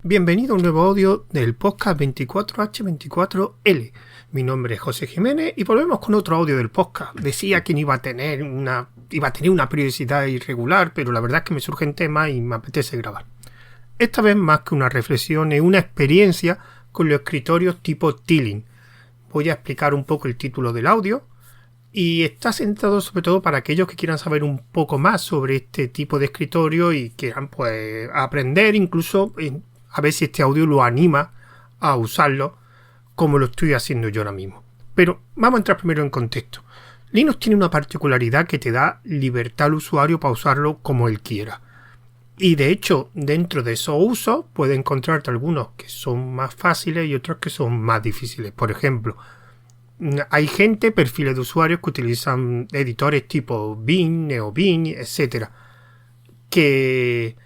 Bienvenido a un nuevo audio del podcast 24H24L. Mi nombre es José Jiménez y volvemos con otro audio del podcast. Decía que iba a tener una periodicidad irregular, pero la verdad es que me surgen temas y me apetece grabar. Esta vez, más que una reflexión, es una experiencia con los escritorios tipo Teeling. Voy a explicar un poco el título del audio y está centrado sobre todo para aquellos que quieran saber un poco más sobre este tipo de escritorio y quieran pues aprender, incluso a ver si este audio lo anima a usarlo como lo estoy haciendo yo ahora mismo. Pero vamos a entrar primero en contexto. Linux tiene una particularidad que te da libertad al usuario para usarlo como él quiera. Y de hecho, dentro de esos usos puedes encontrarte algunos que son más fáciles y otros que son más difíciles. Por ejemplo, hay perfiles de usuarios que utilizan editores tipo Bing, NeoBing, etcétera, que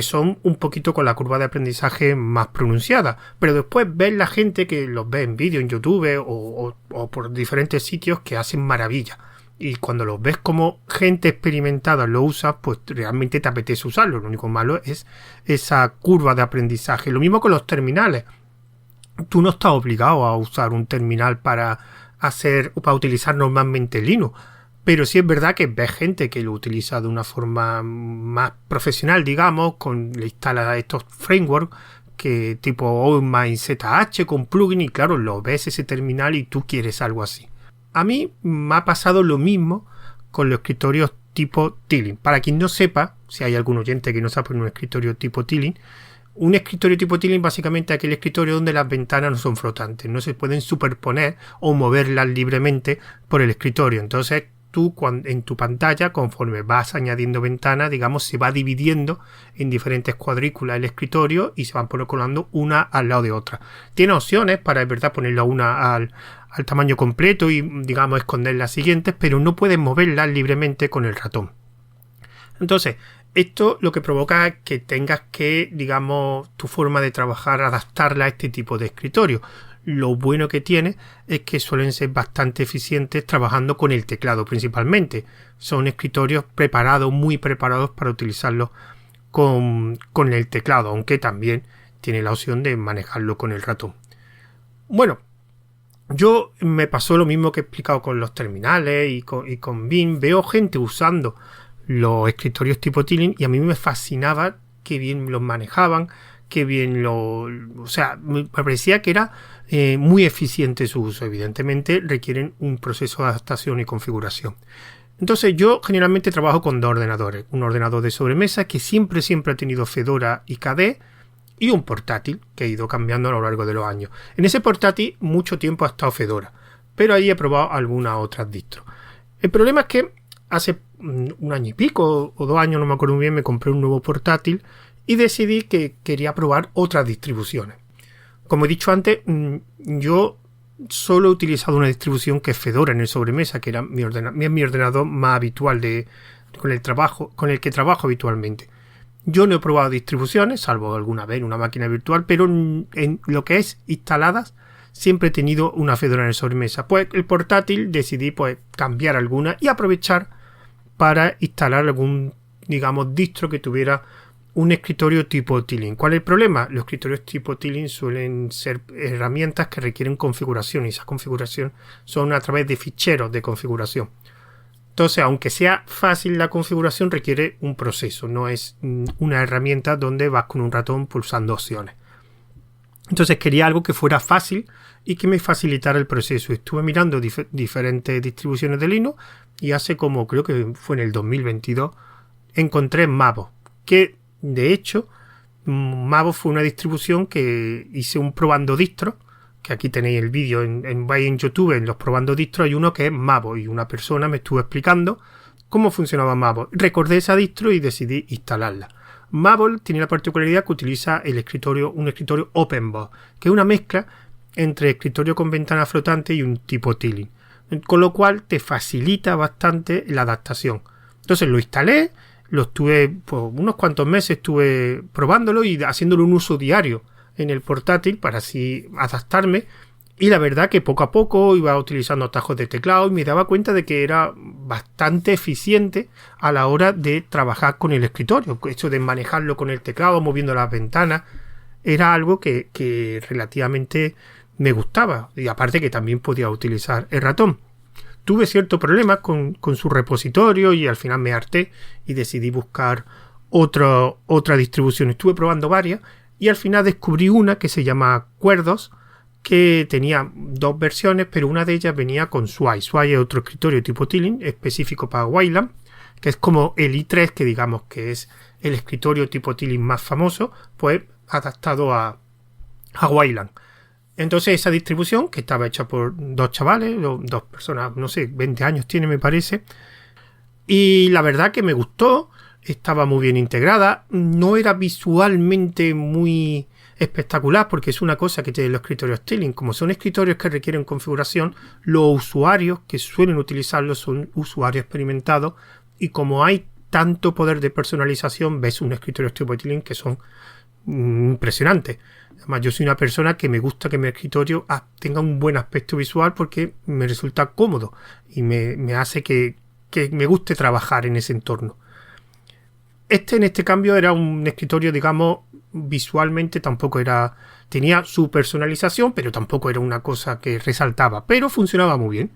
son un poquito con la curva de aprendizaje más pronunciada, pero después ves la gente que los ve en vídeo en YouTube o por diferentes sitios que hacen maravillas, y cuando los ves como gente experimentada lo usa, pues realmente te apetece usarlo. Lo único malo es esa curva de aprendizaje. Lo mismo con los terminales. Tú no estás obligado a usar un terminal para utilizar normalmente Linux. Pero sí es verdad que ves gente que lo utiliza de una forma más profesional, digamos, le instala estos frameworks que tipo OpenMindZH con plugin, y claro, lo ves ese terminal y tú quieres algo así. A mí me ha pasado lo mismo con los escritorios tipo Teeling. Para quien no sepa, si hay algún oyente que no sabe un escritorio tipo Teeling, un escritorio tipo Teeling básicamente es aquel escritorio donde las ventanas no son flotantes, no se pueden superponer o moverlas libremente por el escritorio. Entonces tú en tu pantalla, conforme vas añadiendo ventanas, digamos, se va dividiendo en diferentes cuadrículas el escritorio y se van colocando una al lado de otra. Tiene opciones para, es verdad, ponerla una al tamaño completo y, digamos, esconder las siguientes, pero no puedes moverlas libremente con el ratón. Entonces, esto lo que provoca es que tengas que, digamos, tu forma de trabajar, adaptarla a este tipo de escritorio. Lo bueno que tiene es que suelen ser bastante eficientes trabajando con el teclado principalmente. Son escritorios muy preparados para utilizarlos con el teclado, aunque también tiene la opción de manejarlo con el ratón. Bueno, yo me pasó lo mismo que he explicado con los terminales y con Bing. Veo gente usando los escritorios tipo Teeling y a mí me fascinaba qué bien los manejaban, qué bien me parecía que era muy eficiente su uso. Evidentemente requieren un proceso de adaptación y configuración. Entonces yo generalmente trabajo con dos ordenadores. Un ordenador de sobremesa que siempre ha tenido Fedora y KDE, y un portátil que he ido cambiando a lo largo de los años. En ese portátil mucho tiempo ha estado Fedora, pero ahí he probado algunas otras distros. El problema es que hace un año y pico o 2 años, no me acuerdo muy bien, me compré un nuevo portátil y decidí que quería probar otras distribuciones. Como he dicho antes, yo solo he utilizado una distribución que es Fedora en el sobremesa, que era mi ordenador más habitual con el que trabajo habitualmente. Yo no he probado distribuciones, salvo alguna vez en una máquina virtual, pero en lo que es instaladas siempre he tenido una Fedora en el sobremesa. Pues el portátil decidí cambiar alguna y aprovechar para instalar algún, digamos, distro que tuviera un escritorio tipo Teeling. ¿Cuál es el problema? Los escritorios tipo Teeling suelen ser herramientas que requieren configuración, y esa configuración son a través de ficheros de configuración. Entonces, aunque sea fácil la configuración, requiere un proceso, no es una herramienta donde vas con un ratón pulsando opciones. Entonces quería algo que fuera fácil y que me facilitara el proceso. Estuve mirando diferentes distribuciones de Linux y creo que fue en el 2022, encontré Mavo, que de hecho Mavo fue una distribución que hice un probando distro, que aquí tenéis el vídeo en YouTube, en los probando distro hay uno que es Mavo, y una persona me estuvo explicando cómo funcionaba Mavo. Recordé esa distro y decidí instalarla. Mavo tiene la particularidad que utiliza un escritorio OpenBox, que es una mezcla entre escritorio con ventana flotante y un tipo Teeling, con lo cual te facilita bastante la adaptación. Entonces lo instalé, lo estuve por unos cuantos meses, estuve probándolo y haciéndolo un uso diario en el portátil para así adaptarme, y la verdad que poco a poco iba utilizando atajos de teclado y me daba cuenta de que era bastante eficiente a la hora de trabajar con el escritorio. Esto de manejarlo con el teclado, moviendo las ventanas, era algo que relativamente me gustaba. Y aparte que también podía utilizar el ratón. Tuve cierto problema con su repositorio y al final me harté y decidí buscar otra distribución. Estuve probando varias y al final descubrí una que se llama Cuerdos, que tenía dos versiones, pero una de ellas venía con Sway. Sway es otro escritorio tipo Teal'c específico para Wayland, que es como el i3, que digamos que es el escritorio tipo Teal'c más famoso, pues adaptado a Wayland. Entonces esa distribución, que estaba hecha por dos chavales, dos personas, no sé, 20 años tiene me parece, y la verdad que me gustó, estaba muy bien integrada, no era visualmente muy espectacular porque es una cosa que tienen los escritorios Teal'c, como son escritorios que requieren configuración, los usuarios que suelen utilizarlos son usuarios experimentados y como hay tanto poder de personalización, ves un escritorio tipo Teal'c que son impresionantes. Además, yo soy una persona que me gusta que mi escritorio tenga un buen aspecto visual porque me resulta cómodo y me hace que me guste trabajar en ese entorno. En este cambio era un escritorio, digamos, visualmente tampoco era... Tenía su personalización, pero tampoco era una cosa que resaltaba, pero funcionaba muy bien.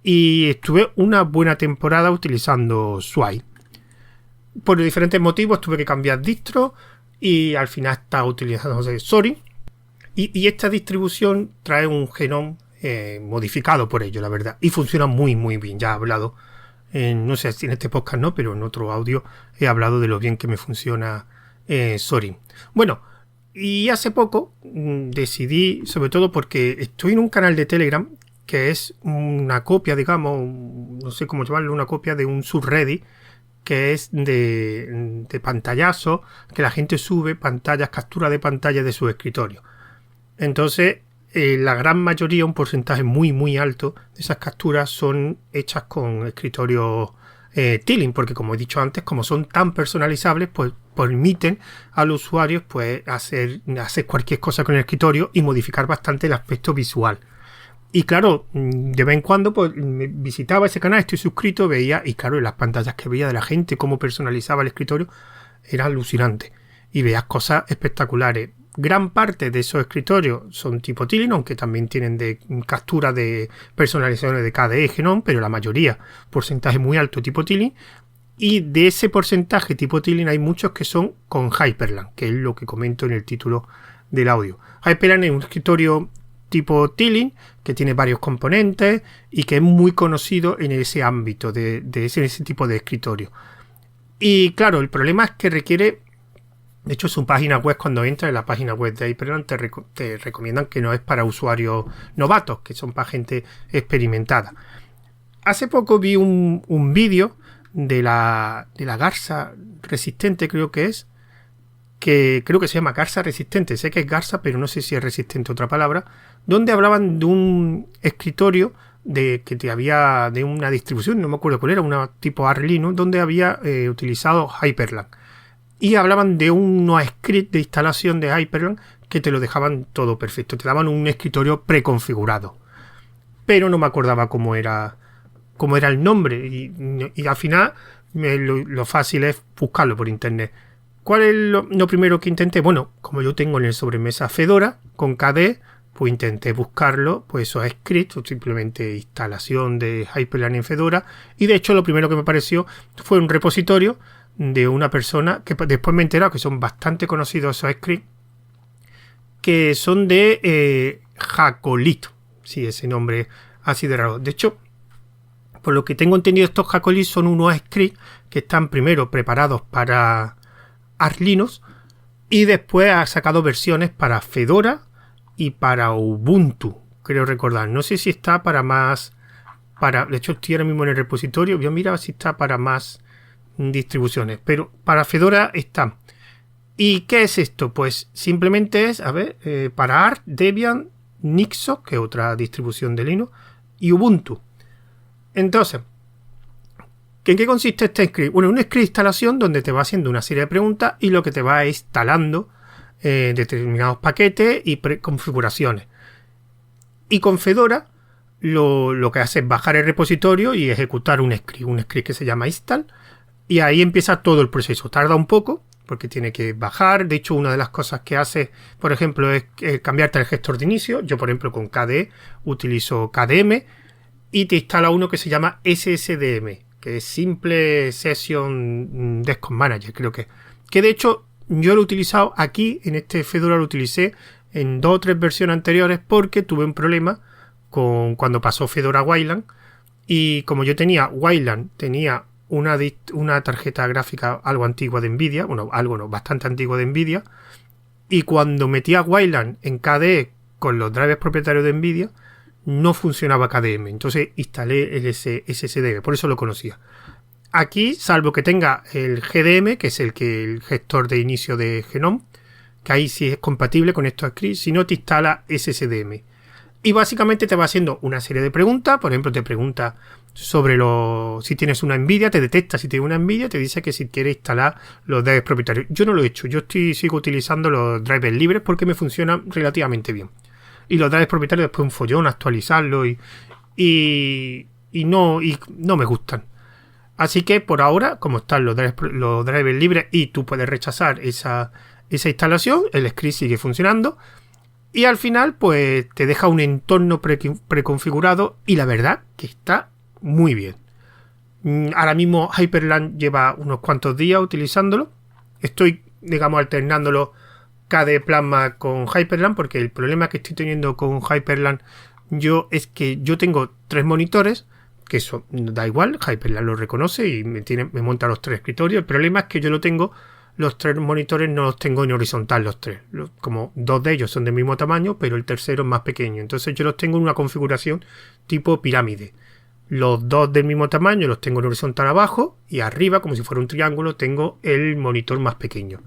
Y estuve una buena temporada utilizando Sway. Por diferentes motivos tuve que cambiar distro y al final estaba utilizando Zorin. Y esta distribución trae un genoma modificado por ello, la verdad. Y funciona muy, muy bien. Ya he hablado, no sé si en este podcast no, pero en otro audio he hablado de lo bien que me funciona Zorin. Bueno, y hace poco decidí, sobre todo porque estoy en un canal de Telegram que es una copia, digamos, no sé cómo llamarlo, una copia de un subreddit que es de pantallazo, que la gente sube pantallas, captura de pantalla de su escritorio. Entonces, la gran mayoría, un porcentaje muy muy alto de esas capturas son hechas con escritorios Teal'c, porque como he dicho antes, como son tan personalizables, pues permiten a los usuarios pues hacer cualquier cosa con el escritorio y modificar bastante el aspecto visual. Y claro, de vez en cuando pues me visitaba ese canal, estoy suscrito, veía, y claro, las pantallas que veía de la gente, cómo personalizaba el escritorio, era alucinante. Y veías cosas espectaculares. Gran parte de esos escritorios son tipo Teal'c, aunque también tienen de captura de personalizaciones de KDE, Genome, pero la mayoría, porcentaje muy alto tipo Teal'c. Y de ese porcentaje tipo Teal'c hay muchos que son con Hyprland, que es lo que comento en el título del audio. Hyprland es un escritorio tipo Teal'c que tiene varios componentes y que es muy conocido en ese ámbito de ese tipo de escritorio. Y claro, el problema es que requiere, de hecho su página web, cuando entras en la página web de Hyprland te recomiendan que no es para usuarios novatos, que son para gente experimentada. Hace poco vi un vídeo de la Garza resistente, creo que es, que creo que se llama Garza resistente, sé que es Garza, pero no sé si es resistente otra palabra, donde hablaban de un escritorio que había de una distribución, no me acuerdo cuál era, una tipo Arch, donde había utilizado Hyprland. Y hablaban de unos scripts de instalación de Hyprland que te lo dejaban todo perfecto, te daban un escritorio preconfigurado. Pero no me acordaba cómo era el nombre y al final lo fácil es buscarlo por internet. ¿Cuál es lo primero que intenté? Bueno, como yo tengo en el sobremesa Fedora con KDE, pues intenté buscarlo, pues esos scripts, o simplemente instalación de Hyprland en Fedora, y de hecho lo primero que me apareció fue un repositorio de una persona que después me he enterado que son bastante conocidos esos scripts, que son de Jacolito, sí, ese nombre así de raro. De hecho, por lo que tengo entendido, estos Jacolito son unos scripts que están primero preparados para Arch Linux y después ha sacado versiones para Fedora y para Ubuntu, creo recordar. No sé si está para más, de hecho estoy ahora mismo en el repositorio, voy a mirar si está para más distribuciones, pero para Fedora está. ¿Y qué es esto? Pues simplemente es, para Arch, Debian, Nixos, que es otra distribución de Linux, y Ubuntu. Entonces, ¿en qué consiste este script? Bueno, un script de instalación donde te va haciendo una serie de preguntas y lo que te va instalando determinados paquetes y configuraciones. Y con Fedora lo que hace es bajar el repositorio y ejecutar un script que se llama install, y ahí empieza todo el proceso. Tarda un poco, porque tiene que bajar. De hecho, una de las cosas que hace, por ejemplo, es cambiarte el gestor de inicio. Yo, por ejemplo, con KDE utilizo KDM y te instala uno que se llama SSDM, que es Simple Session Desktop Manager, creo que de hecho yo lo he utilizado aquí, en este Fedora lo utilicé en 2 o 3 versiones anteriores porque tuve un problema cuando pasó Fedora a Wayland, y como yo tenía Wayland, tenía una tarjeta gráfica algo antigua de Nvidia, bastante antigua de Nvidia, y cuando metía Wayland en KDE con los drivers propietarios de Nvidia, no funcionaba KDM, entonces instalé el SSD, por eso lo conocía. Aquí, salvo que tenga el GDM, que es el gestor de inicio de Genome, que ahí sí es compatible con estos scripts, si no te instala SSDM. Y básicamente te va haciendo una serie de preguntas. Por ejemplo, te pregunta sobre si tienes una Nvidia, te detecta si tienes una Nvidia, te dice que si quieres instalar los drivers propietarios. Yo no lo he hecho, yo sigo utilizando los drivers libres porque me funcionan relativamente bien. Y los drivers propietarios después un follón actualizarlo y no me gustan. Así que por ahora, como están los drivers libres y tú puedes rechazar esa instalación, el script sigue funcionando. Y al final, pues te deja un entorno preconfigurado y la verdad que está muy bien. Ahora mismo Hyprland lleva unos cuantos días utilizándolo. Estoy, digamos, alternándolo KDE Plasma con Hyprland, porque el problema que estoy teniendo con Hyprland es que yo tengo 3 monitores, que eso da igual, Hyprland lo reconoce y me monta los 3 escritorios. El problema es que yo los 3 monitores no los tengo en horizontal, los 3. Como 2 de ellos son del mismo tamaño, pero el tercero es más pequeño. Entonces yo los tengo en una configuración tipo pirámide. Los 2 del mismo tamaño los tengo en horizontal abajo y arriba, como si fuera un triángulo, tengo el monitor más pequeño.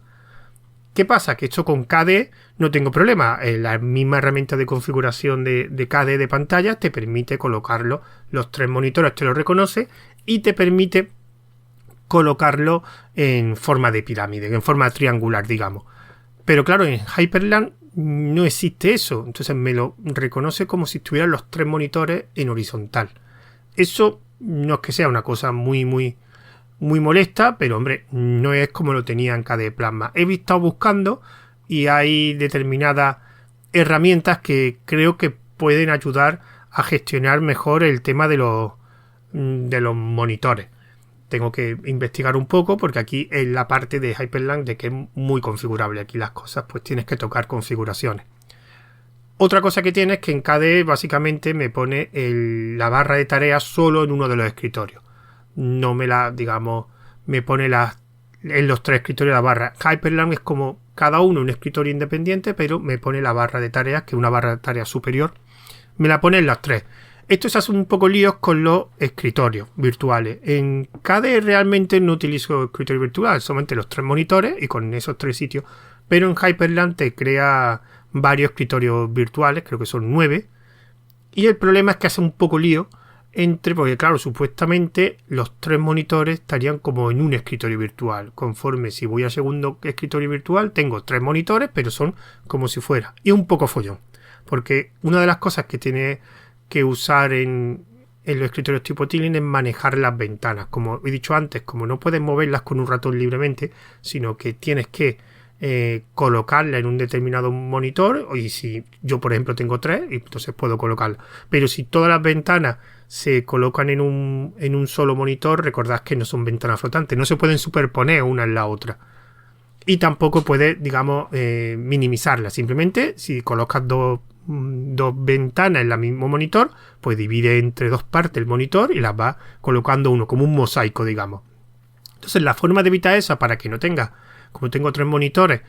¿Qué pasa? Que esto con KDE no tengo problema. La misma herramienta de configuración de KDE de pantalla te permite colocarlo. Los 3 monitores te lo reconoce y te permite colocarlo en forma de pirámide, en forma triangular, digamos. Pero claro, en Hyprland no existe eso. Entonces me lo reconoce como si estuvieran los 3 monitores en horizontal. Eso no es que sea una cosa muy molesta, pero hombre, no es como lo tenía en KDE Plasma. He estado buscando y hay determinadas herramientas que creo que pueden ayudar a gestionar mejor el tema de los monitores. Tengo que investigar un poco porque aquí en la parte de Hyprland de que es muy configurable. Aquí las cosas pues tienes que tocar configuraciones. Otra cosa que tiene es que en KDE básicamente me pone la barra de tareas solo en uno de los escritorios. No me pone en los 3 escritorios la barra. Hyprland es como cada uno un escritorio independiente, pero me pone la barra de tareas, que es una barra de tareas superior, me la pone en las 3. Esto se hace un poco líos con los escritorios virtuales. En KDE realmente no utilizo escritorio virtual, solamente los 3 monitores y con esos 3 sitios. Pero en Hyprland te crea varios escritorios virtuales, creo que son 9. Y el problema es que hace un poco lío porque claro, supuestamente los 3 monitores estarían como en un escritorio virtual. Conforme si voy al segundo escritorio virtual, tengo 3 monitores, pero son como si fuera. Y un poco follón. Porque una de las cosas que tiene que usar en los escritorios tipo Tilling es manejar las ventanas. Como he dicho antes, como no puedes moverlas con un ratón libremente, sino que tienes que colocarla en un determinado monitor. Y si yo, por ejemplo, tengo 3, entonces puedo colocarla. Pero si todas las ventanas se colocan en un solo monitor, recordad que no son ventanas flotantes, no se pueden superponer una en la otra. Y tampoco puedes, digamos, minimizarlas. Simplemente, si colocas dos ventanas en el mismo monitor, pues divide entre 2 partes el monitor y las va colocando uno, como un mosaico, digamos. Entonces, la forma de evitar esa, para que no tenga, como tengo 3 monitores,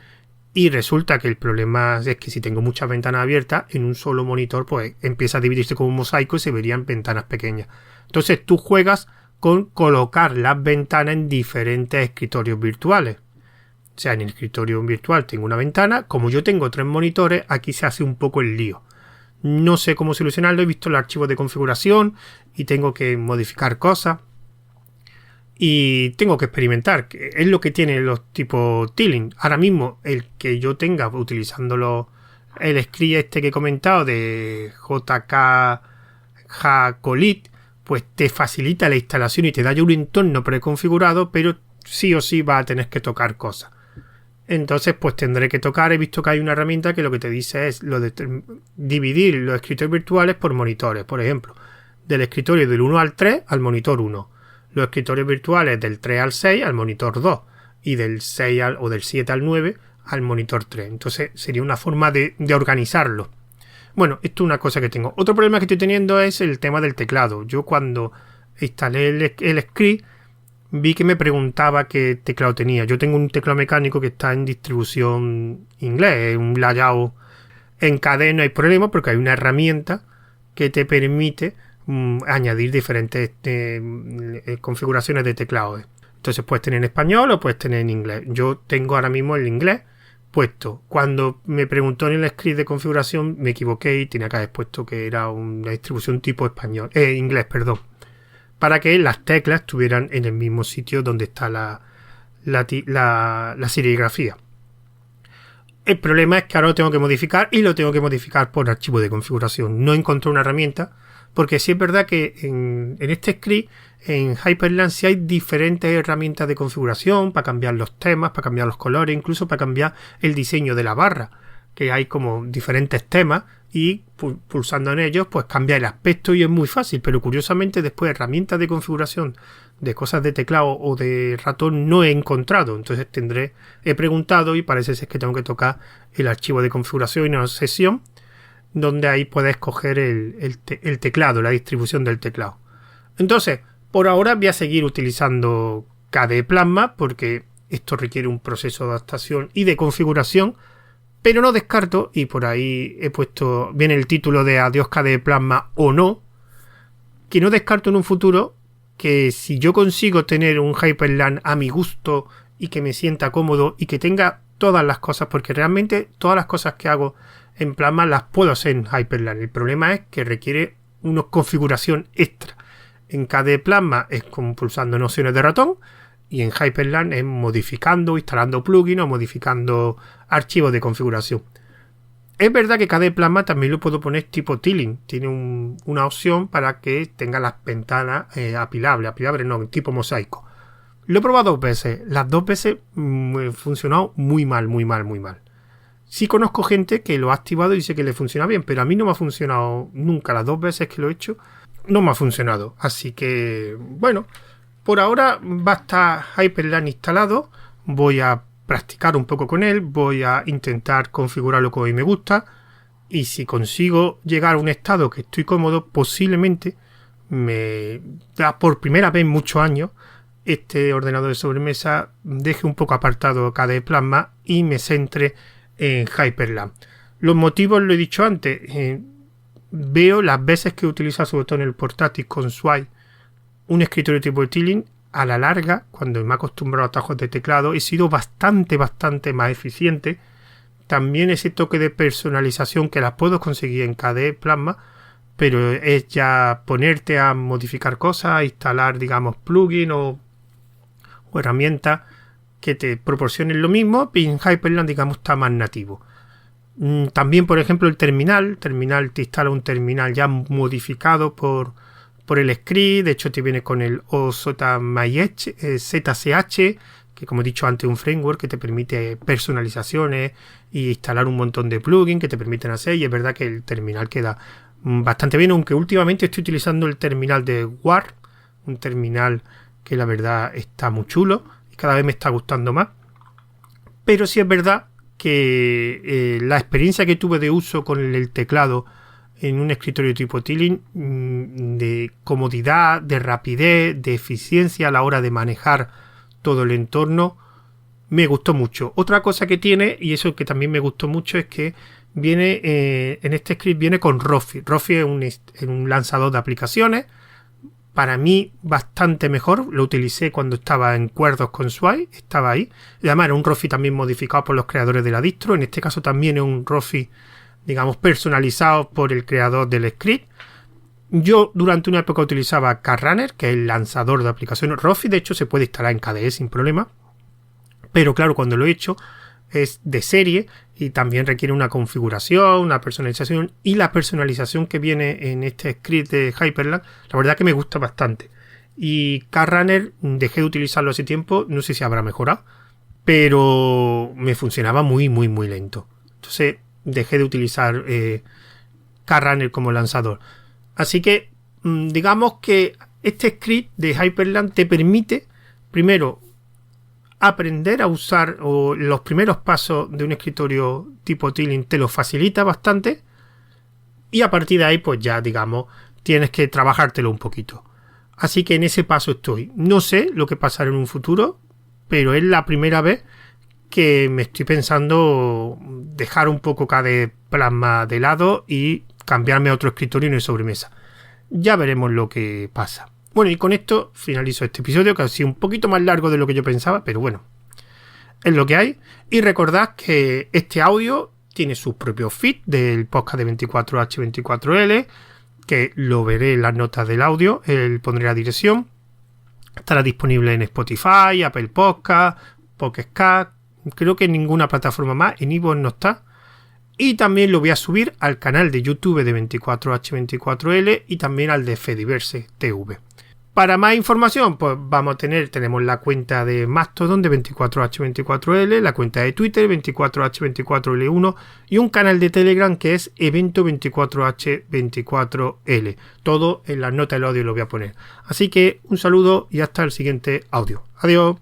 y resulta que el problema es que si tengo muchas ventanas abiertas, en un solo monitor, pues empieza a dividirse como un mosaico y se verían ventanas pequeñas. Entonces, tú juegas con colocar las ventanas en diferentes escritorios virtuales. O sea, en el escritorio virtual tengo una ventana. Como yo tengo 3 monitores, aquí se hace un poco el lío. No sé cómo solucionarlo. He visto los archivos de configuración y tengo que modificar cosas. Y tengo que experimentar. Es lo que tienen los tipos Tilling. Ahora mismo, el que yo tenga utilizando el script este que he comentado de JK Jacolit, pues te facilita la instalación y te da ya un entorno preconfigurado, pero sí o sí va a tener que tocar cosas. Entonces, pues tendré que tocar. He visto que hay una herramienta que lo que te dice es lo de dividir los escritorios virtuales por monitores. Por ejemplo, del escritorio del 1 al 3 al monitor 1. Los escritorios virtuales del 3 al 6 al monitor 2. Y del 6 o del 7 al 9 al monitor 3. Entonces, sería una forma de organizarlo. Bueno, esto es una cosa que tengo. Otro problema que estoy teniendo es el tema del teclado. Yo cuando instalé el script vi que me preguntaba qué teclado tenía. Yo tengo un teclado mecánico que está en distribución inglés, un layout en KDE. No hay problema porque hay una herramienta que te permite añadir diferentes configuraciones de teclado. Entonces puedes tener en español o puedes tener en inglés. Yo tengo ahora mismo el inglés puesto. Cuando me preguntó en el script de configuración me equivoqué y tenía que haber puesto que era una distribución tipo español, inglés, perdón, para que las teclas estuvieran en el mismo sitio donde está la serigrafía. El problema es que ahora lo tengo que modificar y lo tengo que modificar por archivo de configuración. No encontré una herramienta porque sí es verdad que en este script en Hyperland sí hay diferentes herramientas de configuración para cambiar los temas, para cambiar los colores, incluso para cambiar el diseño de la barra, que hay como diferentes temas y pulsando en ellos pues cambia el aspecto y es muy fácil, pero curiosamente después herramientas de configuración de cosas de teclado o de ratón no he encontrado. Entonces he preguntado y parece ser que tengo que tocar el archivo de configuración y una sesión donde ahí puedes escoger el teclado, la distribución del teclado. Entonces, por ahora voy a seguir utilizando KDE Plasma porque esto requiere un proceso de adaptación y de configuración, pero no descarto, y por ahí he puesto bien el título de Adiós KDE Plasma o no, que no descarto en un futuro que si yo consigo tener un Hyperland a mi gusto y que me sienta cómodo y que tenga todas las cosas, porque realmente todas las cosas que hago en Plasma las puedo hacer en Hyperland. El problema es que requiere una configuración extra. En KDE Plasma es como pulsando en opciones de ratón y en Hyperland es modificando, instalando plugins o modificando archivos de configuración. Es verdad que KDE Plasma también lo puedo poner tipo tiling. Tiene una opción para que tenga las ventanas apilables no, tipo mosaico. Lo he probado 2 veces. Las 2 veces funcionó muy mal. Sí conozco gente que lo ha activado y dice que le funciona bien, pero a mí no me ha funcionado nunca. Las 2 veces que lo he hecho no me ha funcionado. Así que, bueno, por ahora va a estar Hyperland instalado. Voy a practicar un poco con él. Voy a intentar configurarlo como a mí me gusta. Y si consigo llegar a un estado que estoy cómodo, posiblemente me da por primera vez en muchos años este ordenador de sobremesa deje un poco apartado KDE Plasma y me centre en Hyperland. Los motivos lo he dicho antes. Veo las veces que he utilizado, sobre todo en el portátil con Swipe, un escritorio tipo tiling, a la larga, cuando me he acostumbrado a atajos de teclado, he sido bastante más eficiente. También ese toque de personalización que las puedo conseguir en KDE Plasma, pero es ya ponerte a modificar cosas, instalar, digamos, plugins o herramientas que te proporcionen lo mismo, y en Hyperland, digamos, está más nativo. También, por ejemplo, el terminal te instala un terminal ya modificado por el script. De hecho te viene con el ZCH, que como he dicho antes es un framework que te permite personalizaciones y instalar un montón de plugins que te permiten hacer, y es verdad que el terminal queda bastante bien, aunque últimamente estoy utilizando el terminal de Word, un terminal que la verdad está muy chulo y cada vez me está gustando más. Pero sí es verdad que la experiencia que tuve de uso con el teclado en un escritorio tipo tiling, de comodidad, de rapidez, de eficiencia a la hora de manejar todo el entorno, me gustó mucho. Otra cosa que tiene, y eso que también me gustó mucho, es que viene en este script viene con Rofi. Rofi es un lanzador de aplicaciones. Para mí bastante mejor, lo utilicé cuando estaba en cuerdos con Swipe, estaba ahí. Y además era un Rofi también modificado por los creadores de la distro. En este caso también es un Rofi, digamos, personalizado por el creador del script. Yo durante una época utilizaba KRunner, que es el lanzador de aplicaciones. Rofi de hecho se puede instalar en KDE sin problema. Pero claro, cuando lo he hecho es de serie y también requiere una configuración, una personalización, y la personalización que viene en este script de Hyperland, la verdad que me gusta bastante. Y KRunner dejé de utilizarlo hace tiempo, no sé si habrá mejorado, pero me funcionaba muy lento. Entonces dejé de utilizar KRunner como lanzador. Así que digamos que este script de Hyprland te permite primero aprender a usar, o los primeros pasos de un escritorio tipo Teal'c te lo facilita bastante, y a partir de ahí pues ya digamos tienes que trabajártelo un poquito. Así que en ese paso estoy. No sé lo que pasará en un futuro, pero es la primera vez que me estoy pensando dejar un poco KDE Plasma de lado y cambiarme a otro escritorio de sobremesa. Ya veremos lo que pasa. Bueno, y con esto finalizo este episodio, que ha sido un poquito más largo de lo que yo pensaba, pero bueno, es lo que hay. Y recordad que este audio tiene su propio feed del podcast de 24H24L, que lo veré en las notas del audio, pondré la dirección. Estará disponible en Spotify, Apple Podcast, Pocket Cast, creo que en ninguna plataforma más, en iVoox no está. Y también lo voy a subir al canal de YouTube de 24H24L y también al de Fediverse TV. Para más información, pues tenemos la cuenta de Mastodon de 24H24L, la cuenta de Twitter 24H24L1 y un canal de Telegram que es evento 24H24L. Todo en las notas del audio lo voy a poner. Así que un saludo y hasta el siguiente audio. Adiós.